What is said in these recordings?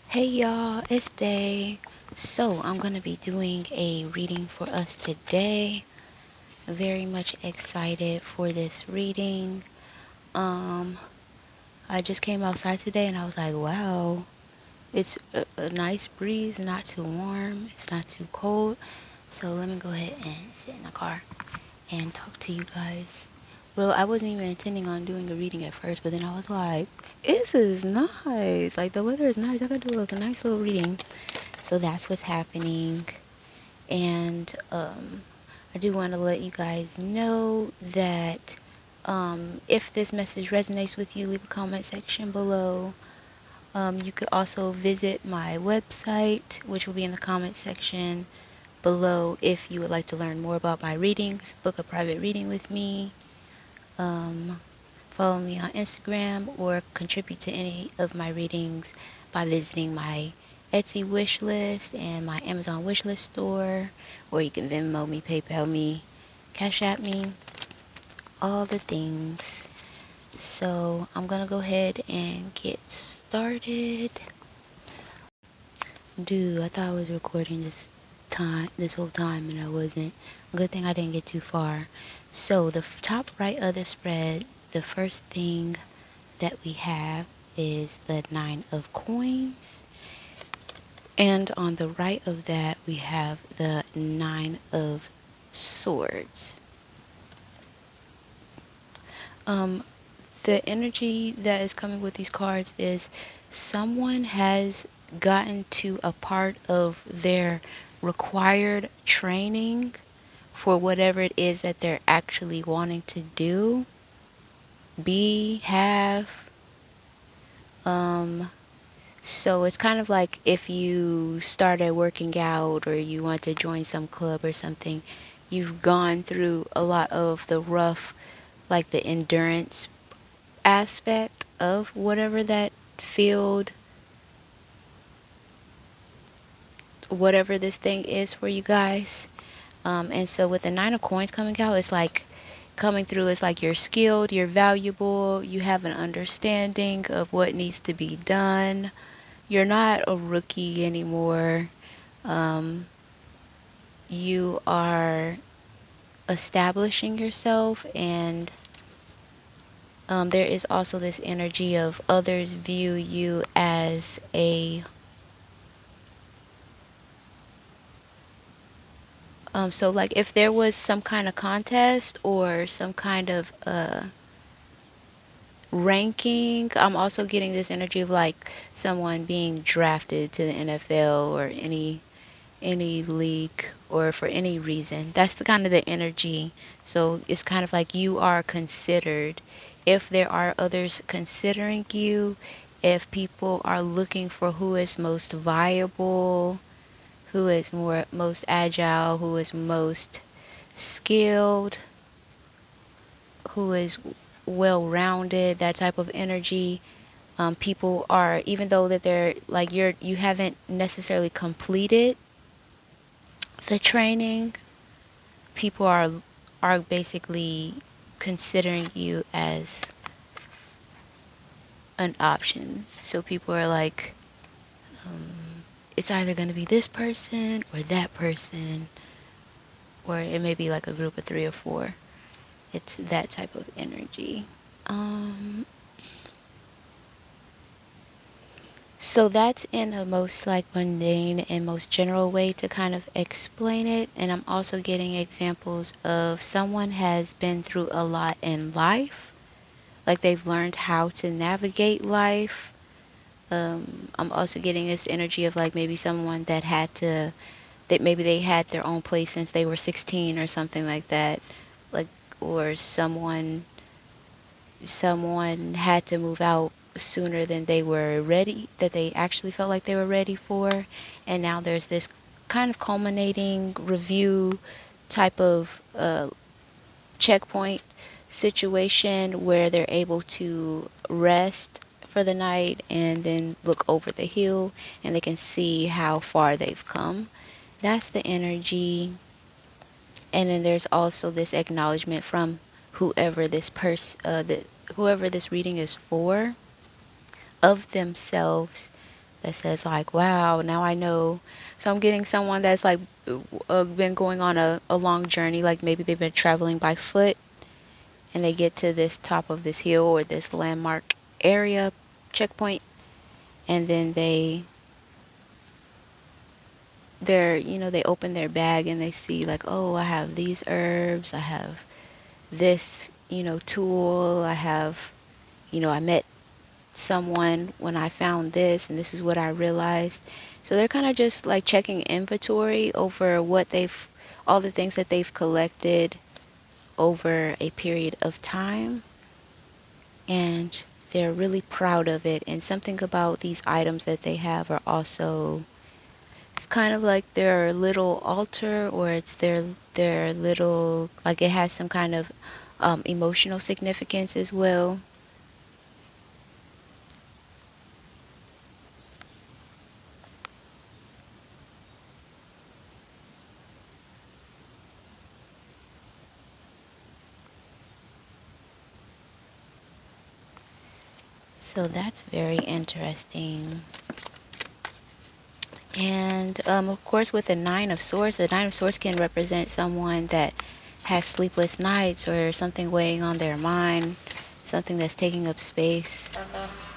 Hey y'all, it's Day. So, I'm going to be doing a reading for us today. Very much excited for this reading. Um, I just came outside today and I was like, wow, it's a nice breeze, not too warm, it's not too cold. So, let me go ahead and sit in the car and talk to you guys. Well, I wasn't even intending on doing a reading at first, but then I was like, this is nice. Like, the weather is nice. I could do a nice little reading. So that's what's happening. And I do want to let you guys know that if this message resonates with you, leave a comment section below. You could also visit my website, which will be in the comment section below if you would like to learn more about my readings, book a private reading with me, um, follow me on Instagram, or contribute to any of my readings by visiting my Etsy wish list and my Amazon wish list store, or you can Venmo me, PayPal me, Cash App me, all the things. So I'm gonna go ahead and get started. Dude, I thought I was recording this whole time, and I wasn't. Good thing I didn't get too far. So the top right of the spread, the first thing that we have is the Nine of Coins. And on the right of that, we have the Nine of Swords. Um, the energy that is coming with these cards is someone has gotten to a part of their required training for whatever it is that they're actually wanting to do, be, have. Um, So it's kind of like if you started working out or you want to join some club or something, you've gone through a lot of the rough, like the endurance aspect of whatever that field, whatever this thing is for you guys. And so with the Nine of Coins coming out, it's like coming through, it's like you're skilled, you're valuable, you have an understanding of what needs to be done. You're not a rookie anymore. Um, you are establishing yourself, and there is also this energy of others view you as a so like if there was some kind of contest or some kind of ranking, I'm also getting this energy of like someone being drafted to the NFL or any league or for any reason. That's the kind of the energy. So it's kind of like you are considered. If there are others considering you, if people are looking for who is most viable, who is most agile, who is most skilled, who is well-rounded, that type of energy. People are, even though that they're like you haven't necessarily completed the training, people are basically considering you as an option. So people are like, it's either going to be this person or that person, or it may be like a group of three or four. It's that type of energy. Um, so that's in a most like mundane and most general way to kind of explain it. And I'm also getting examples of someone has been through a lot in life, like they've learned how to navigate life. I'm also getting this energy of like maybe someone that maybe they had their own place since they were 16 or something like that, like, or someone had to move out sooner than they were ready, that they actually felt like they were ready for, and now there's this kind of culminating review type of checkpoint situation where they're able to rest for the night and then look over the hill and they can see how far they've come. That's the energy. And then there's also this acknowledgement from whoever whoever this reading is for, of themselves, that says like, wow, now I know. So I'm getting someone that's like been going on a long journey, like maybe they've been traveling by foot and they get to this top of this hill or this landmark area checkpoint, and then they open their bag and they see like, oh, I have these herbs, I have this, tool, I have, I met someone when I found this and this is what I realized. So they're kind of just like checking inventory over all the things that they've collected over a period of time, and they're really proud of it. And something about these items that they have are also, it's kind of like their little altar, or it's their little, like it has some kind of emotional significance as well. So that's very interesting. And of course, with the Nine of Swords can represent someone that has sleepless nights or something weighing on their mind, something that's taking up space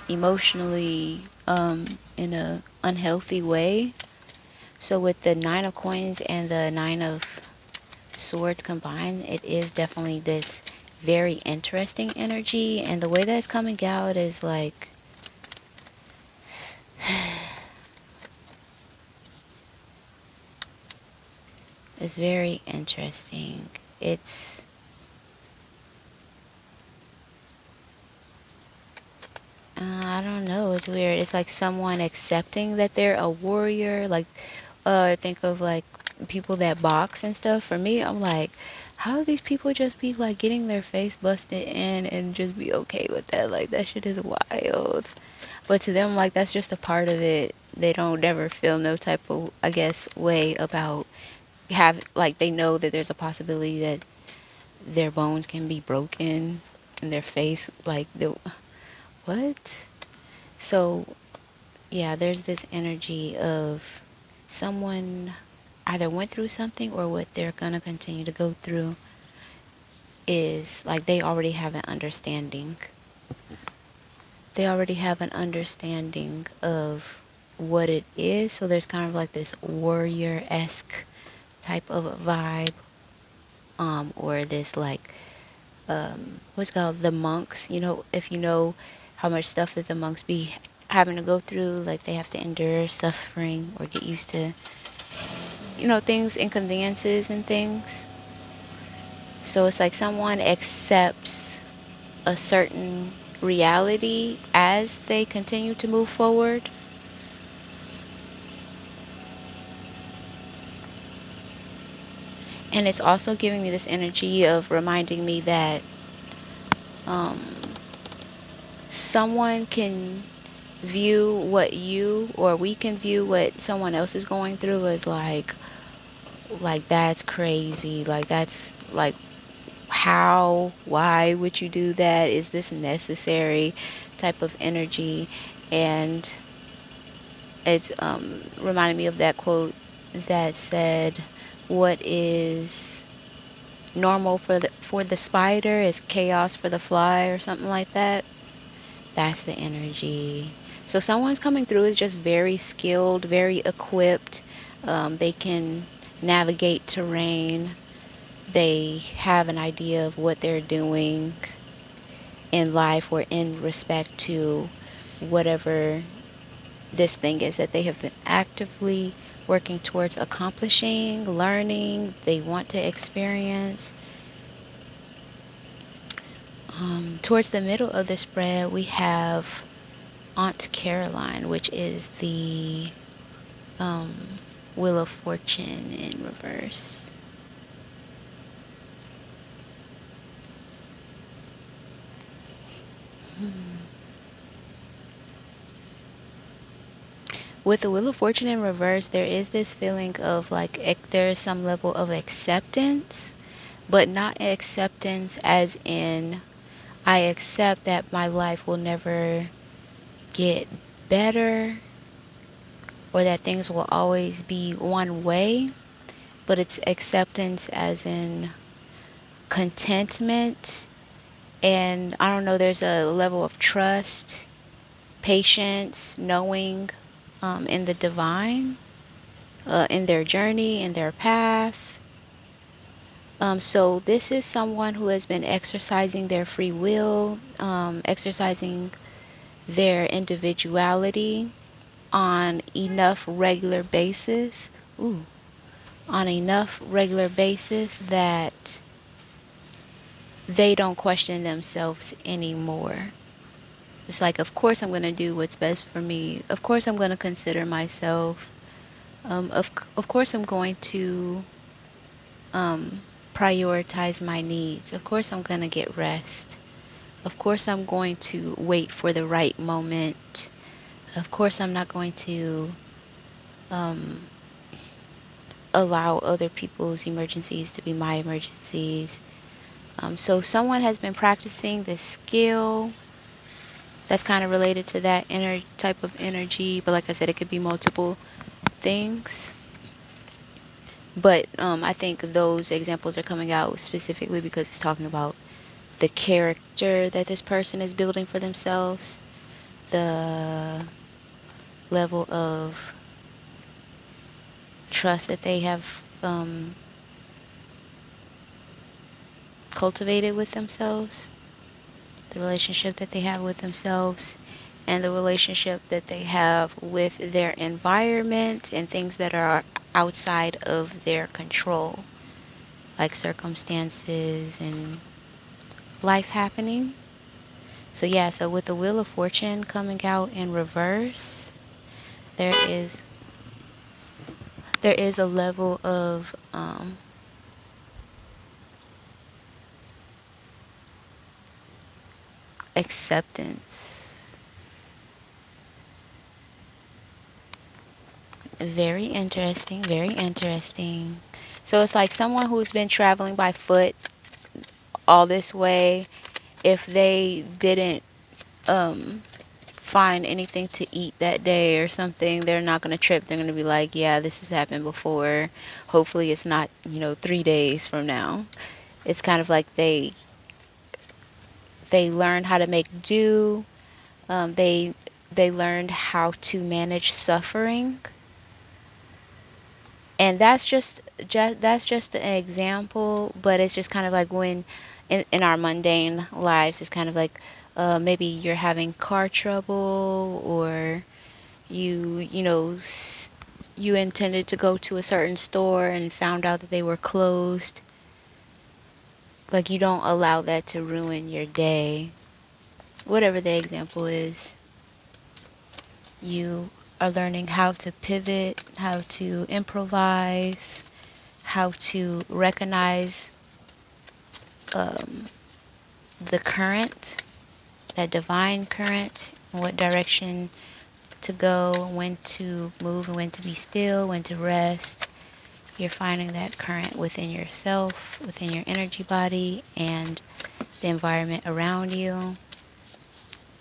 emotionally in a unhealthy way. So with the Nine of Coins and the Nine of Swords combined, it is definitely this very interesting energy. And the way that it's coming out is like, it's very interesting. I don't know. It's weird. It's like someone accepting that they're a warrior. Like, think of like people that box and stuff. For me, I'm like, how do these people just be like getting their face busted in and just be okay with that? Like, that shit is wild. But to them, like, that's just a part of it. They don't ever feel no type of, I guess, way about like, they know that there's a possibility that their bones can be broken and their face, like, what? So, yeah, there's this energy of someone either went through something or what they're going to continue to go through is like they already have an understanding. They already have an understanding of what it is. So there's kind of like this warrior-esque type of vibe, or this like, what's called the monks. If you know how much stuff that the monks be having to go through, like they have to endure suffering or get used to, things, inconveniences and things. So it's like someone accepts a certain reality as they continue to move forward. And it's also giving me this energy of reminding me that um, someone can view or we can view what someone else is going through as like that's crazy. Like, that's like, why would you do that? Is this necessary? Type of energy. And it's reminding me of that quote that said, what is normal for the spider is chaos for the fly, or something like that. That's the energy. So someone's coming through is just very skilled, very equipped. They can navigate terrain. They have an idea of what they're doing in life or in respect to whatever this thing is that they have been actively working towards accomplishing, learning, they want to experience. Towards the middle of the spread, we have Aunt Caroline, which is the um, Wheel of Fortune in reverse. With the Wheel of Fortune in reverse, there is this feeling of like there is some level of acceptance, but not acceptance as in I accept that my life will never get better. or that things will always be one way, but it's acceptance as in contentment. And I don't know, there's a level of trust, patience, knowing in the divine, in their journey, in their path. So this is someone who has been exercising their free will, exercising their individuality on enough regular basis. Ooh, on enough regular basis that they don't question themselves anymore. It's like, of course I'm going to do what's best for me. Of course I'm going to consider myself. Of course I'm going to um, prioritize my needs. Of course I'm going to get rest. Of course I'm going to wait for the right moment. Of course I'm not going to um, allow other people's emergencies to be my emergencies. So someone has been practicing this skill that's kind of related to that inner type of energy, but like I said, it could be multiple things. But I think those examples are coming out specifically because it's talking about the character that this person is building for themselves, the level of trust that they have cultivated with themselves, the relationship that they have with themselves, and the relationship that they have with their environment and things that are outside of their control, like circumstances and life happening. So yeah, so with the Wheel of Fortune coming out in reverse, there is a level of acceptance. Very interesting, very interesting. So it's like someone who's been traveling by foot all this way, if they didn't find anything to eat that day or something, they're not going to trip. They're going to be like, yeah, this has happened before. Hopefully it's not, 3 days from now. It's kind of like they learn how to make do. They learned how to manage suffering. And that's just an example, but it's just kind of like when in our mundane lives, it's kind of like maybe you're having car trouble, or you intended to go to a certain store and found out that they were closed. Like, you don't allow that to ruin your day. Whatever the example is, you are learning how to pivot, how to improvise, how to recognize um, the current, that divine current, what direction to go, when to move, and when to be still, when to rest. You're finding that current within yourself, within your energy body, and the environment around you.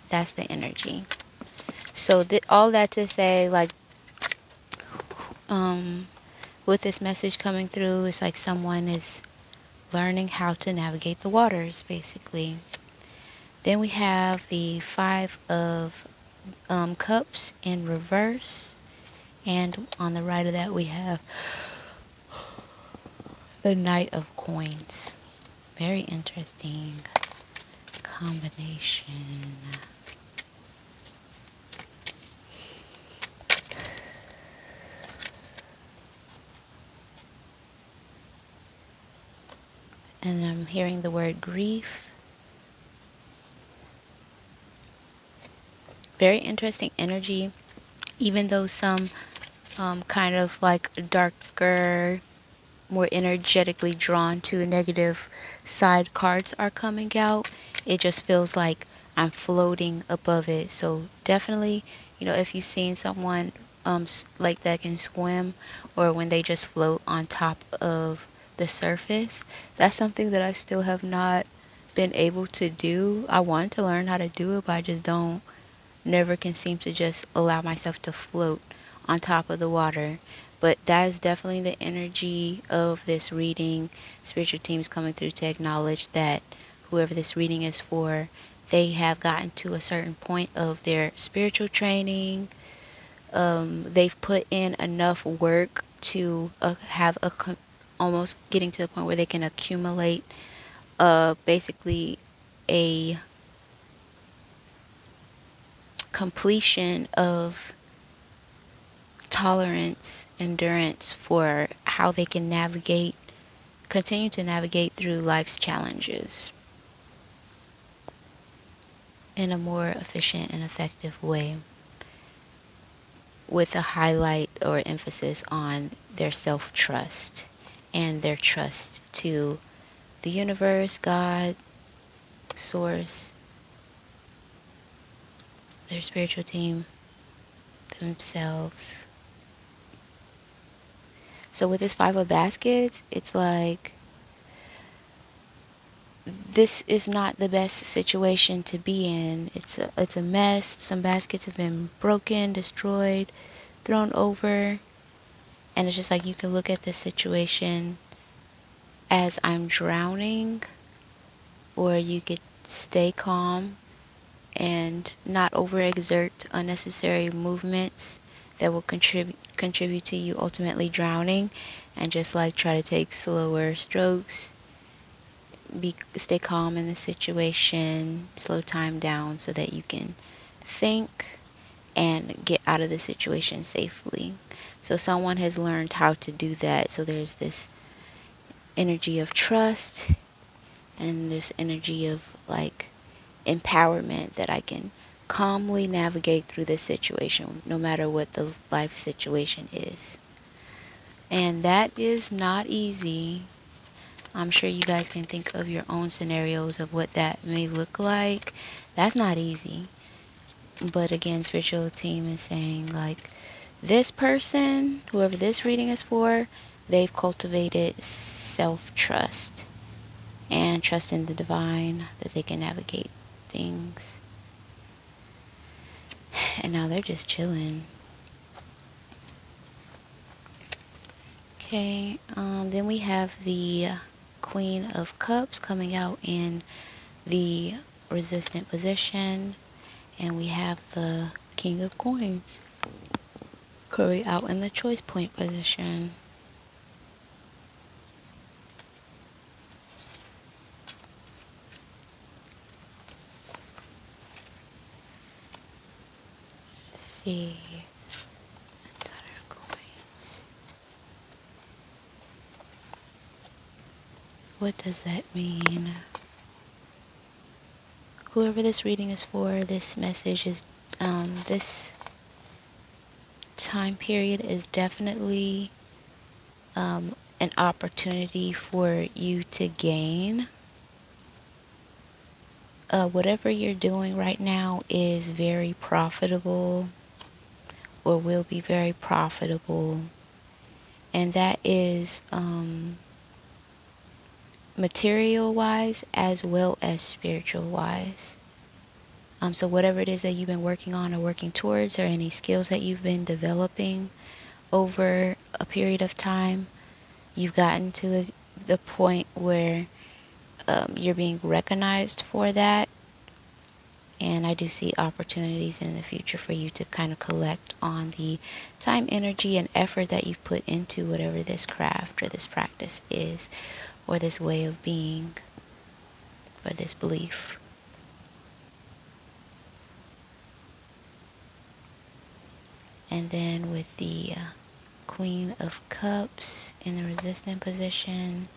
That's the energy. So all that to say, like, with this message coming through, it's like someone is learning how to navigate the waters, basically. Then we have the Five of Cups in reverse. And on the right of that, we have the Knight of Coins. Very interesting combination. And I'm hearing the word grief. Very interesting energy, even though some kind of like darker, more energetically drawn to negative side cards are coming out. It just feels like I'm floating above it. So definitely, if you've seen someone like that can swim, or when they just float on top of the surface, that's something that I still have not been able to do. I want to learn how to do it, but I just don't never can seem to just allow myself to float on top of the water. But that is definitely the energy of this reading. Spiritual teams coming through to acknowledge that whoever this reading is for, they have gotten to a certain point of their spiritual training. They've put in enough work to have almost getting to the point where they can accumulate basically a completion of tolerance, endurance for how they can continue to navigate through life's challenges in a more efficient and effective way, with a highlight or emphasis on their self-trust and their trust to the universe, God, source, their spiritual team, themselves. So with this Five of Baskets, it's like this is not the best situation to be in. It's a mess. Some baskets have been broken, destroyed, thrown over, and it's just like you can look at this situation as I'm drowning, or you could stay calm and not overexert unnecessary movements that will contribute to you ultimately drowning, and just like try to take slower strokes, stay calm in the situation, slow time down so that you can think and get out of the situation safely. So someone has learned how to do that. So there's this energy of trust and this energy of like empowerment that I can calmly navigate through this situation no matter what the life situation is. And that is not easy. I'm sure you guys can think of your own scenarios of what that may look like. That's not easy. But again, spiritual team is saying like this person, whoever this reading is for, they've cultivated self-trust and trust in the divine that they can navigate things. And now they're just chilling. Okay, then we have the Queen of Cups coming out in the resistant position, and we have the King of Coins coming out in the choice point position. Let's see. What does that mean? Whoever this reading is for, this message is, this time period is definitely an opportunity for you to gain. Whatever you're doing right now is very profitable or will be very profitable. And that is material wise as well as spiritual wise. So whatever it is that you've been working on or working towards, or any skills that you've been developing over a period of time, you've gotten to the point where you're being recognized for that. And I do see opportunities in the future for you to kind of collect on the time, energy, and effort that you've put into whatever this craft or this practice is, or this way of being, or this belief. And then with the Queen of Cups in the resistant position,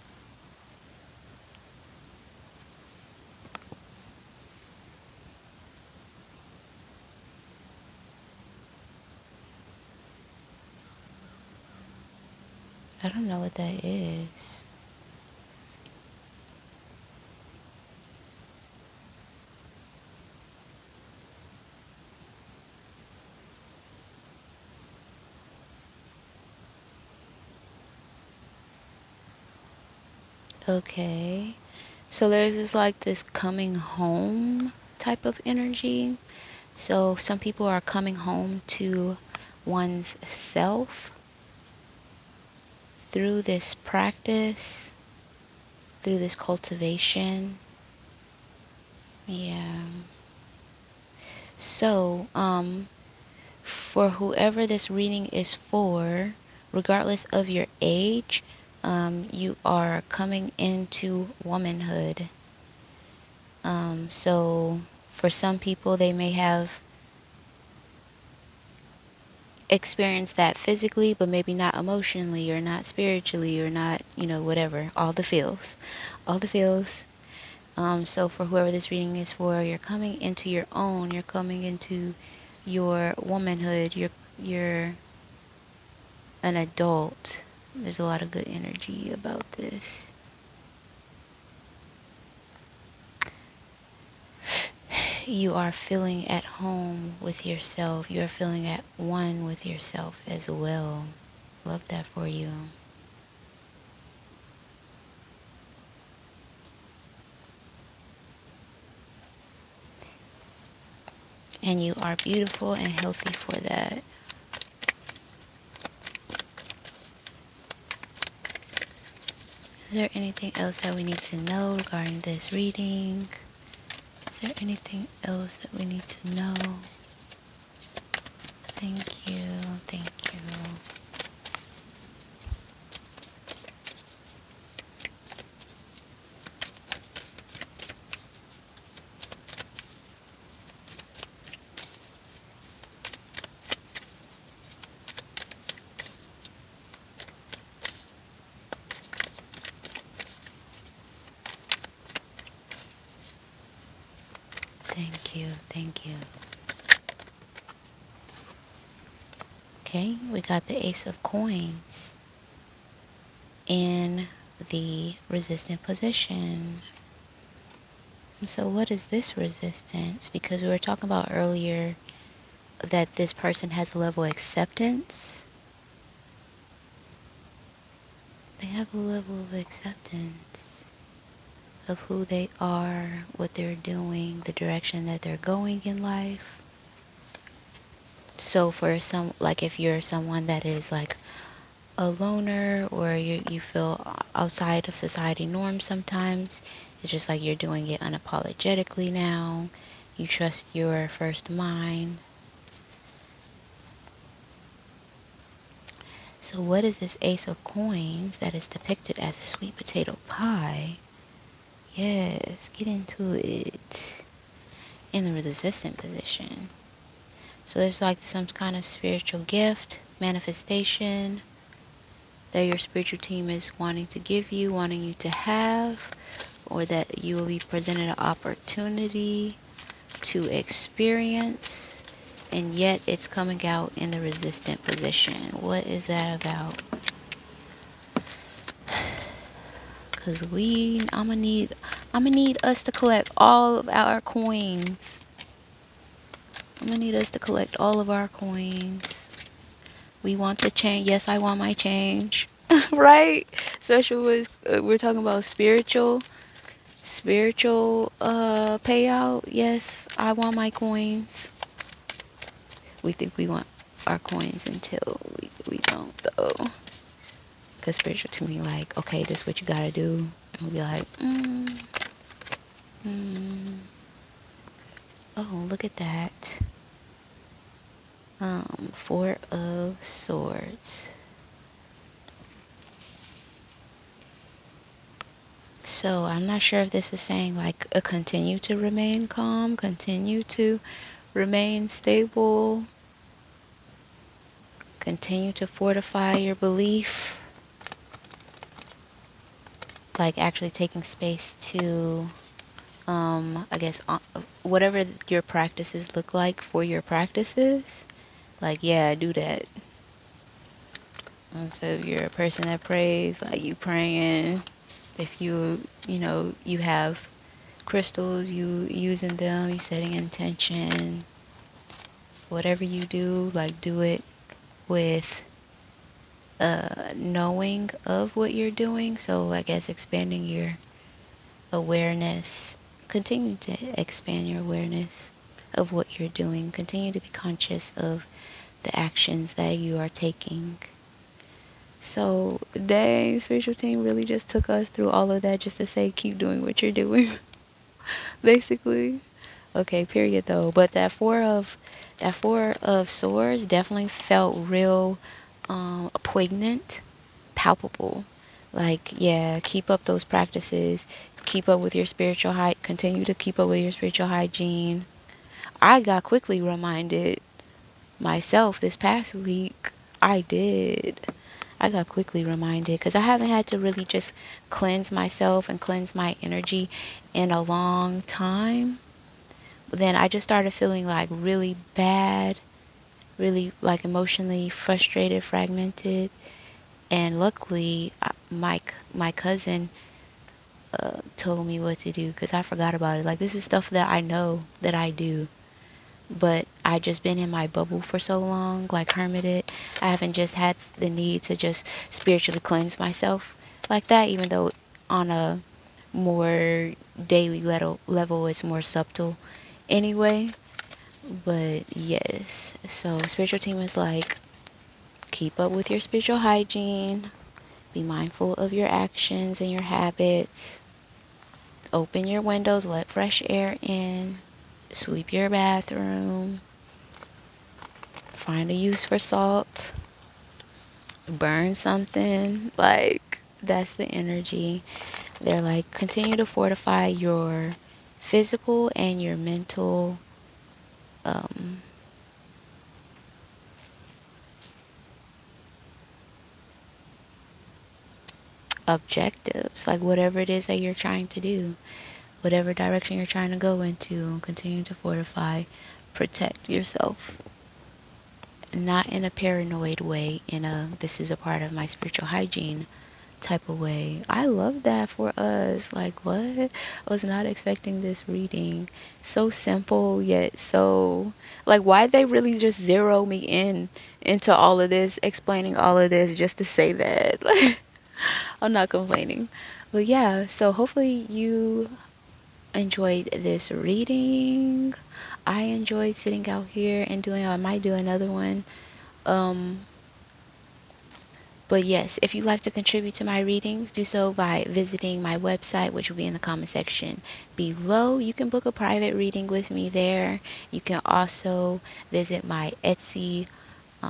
I don't know what that is. Okay. So there's this coming home type of energy. So some people are coming home to one's self through this practice, through this cultivation. Yeah. So, for whoever this reading is for, regardless of your age, you are coming into womanhood. So for some people, they may have experienced that physically, but maybe not emotionally or not spiritually or not, whatever, all the feels, all the feels. So for whoever this reading is for, you're coming into your own, you're coming into your womanhood, you're an adult. There's a lot of good energy about this. You are feeling at home with yourself. You are feeling at one with yourself as well. Love that for you. And you are beautiful and healthy for that. Is there anything else that we need to know regarding this reading? Is there anything else that we need to know? Thank you. Thank you. Thank you. Thank you. Okay, we got the Ace of Coins in the resistant position. So what is this resistance? Because we were talking about earlier that this person has a level of acceptance. They have a level of acceptance of who they are, what they're doing, the direction that they're going in life. So for some, like if you're someone that is like a loner or you feel outside of society norms sometimes, it's just like you're doing it unapologetically now. You trust your first mind. So what is this Ace of Coins that is depicted as a sweet potato pie? Yes, get into it. In the resistant position. So there's like some kind of spiritual gift, manifestation that your spiritual team is wanting to give you, wanting you to have, or that you will be presented an opportunity to experience, and yet it's coming out in the resistant position. What is that about? Cause I'ma need us to collect all of our coins. I'm gonna need us to collect all of our coins. We want the change. Yes, I want my change. Right? Especially with we're talking about spiritual payout. Yes, I want my coins. We think we want our coins until we don't though. Cause spiritual to me like, okay, this is what you gotta do. And we'll be like, oh, look at that. Four of Swords. So I'm not sure if this is saying like continue to remain calm, continue to remain stable, continue to fortify your belief, like actually taking space to, I guess, whatever your practices look like for your practices, like, yeah, do that. And so if you're a person that prays, like you praying, if you have crystals, you using them, you setting intention, whatever you do, like do it with knowing of what you're doing. So I guess expanding your awareness, continue to expand your awareness of what you're doing, continue to be conscious of the actions that you are taking. So, dang, spiritual team really just took us through all of that just to say keep doing what you're doing, basically. Okay, period though. But that four of swords definitely felt real poignant, palpable. Like, yeah, keep up those practices. Keep up with your spiritual continue to keep up with your spiritual hygiene. I got quickly reminded myself this past week. I did. I got quickly reminded because I haven't had to really just cleanse myself and cleanse my energy in a long time. Then I just started feeling like really bad, really like emotionally frustrated, fragmented. And luckily, my cousin told me what to do because I forgot about it. Like, this is stuff that I know that I do, but I just been in my bubble for so long, like hermited. I haven't just had the need to just spiritually cleanse myself like that, even though on a more daily level it's more subtle anyway. But yes, so spiritual team is like, keep up with your spiritual hygiene, be mindful of your actions and your habits, open your windows, let fresh air in, sweep your bathroom, find a use for salt, burn something. Like, that's the energy. They're like, continue to fortify your physical and your mental um, objectives, like whatever it is that you're trying to do, whatever direction you're trying to go into, continue to fortify, protect yourself. Not in a paranoid way, in a this is a part of my spiritual hygiene type of way. I love that for us. Like, what? I was not expecting this reading. So simple, yet so. Like, why'd they really just zero me into all of this, explaining all of this just to say that? Like, I'm not complaining. But yeah, so hopefully you enjoyed this reading. I enjoyed sitting out here and I might do another one. Um, but yes, if you'd like to contribute to my readings, do so by visiting my website, which will be in the comment section below. You can book a private reading with me there. You can also visit my Etsy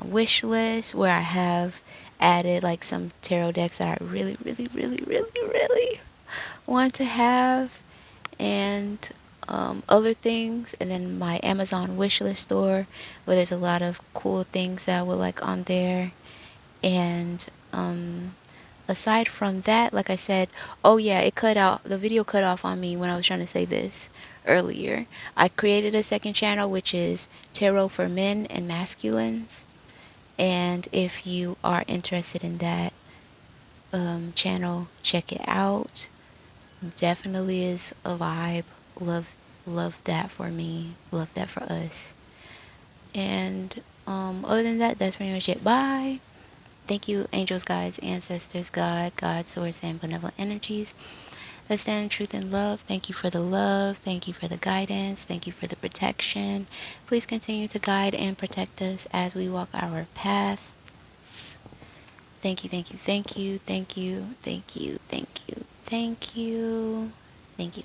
wish list where I have added like some tarot decks that I really, really, really, really, really want to have, and other things. And then my Amazon wishlist store where there's a lot of cool things that I would like on there. And aside from that, like I said, oh yeah, the video cut off on me when I was trying to say this earlier. I created a second channel, which is Tarot for Men and Masculines. And if you are interested in that channel, check it out. Definitely is a vibe. Love, love that for me. Love that for us. And other than that, that's pretty much it. Bye. Thank you, angels, guides, ancestors, God, source, and benevolent energies that stand in truth and love. Thank you for the love. Thank you for the guidance. Thank you for the protection. Please continue to guide and protect us as we walk our paths. Thank you, thank you, thank you, thank you, thank you, thank you, thank you, thank you.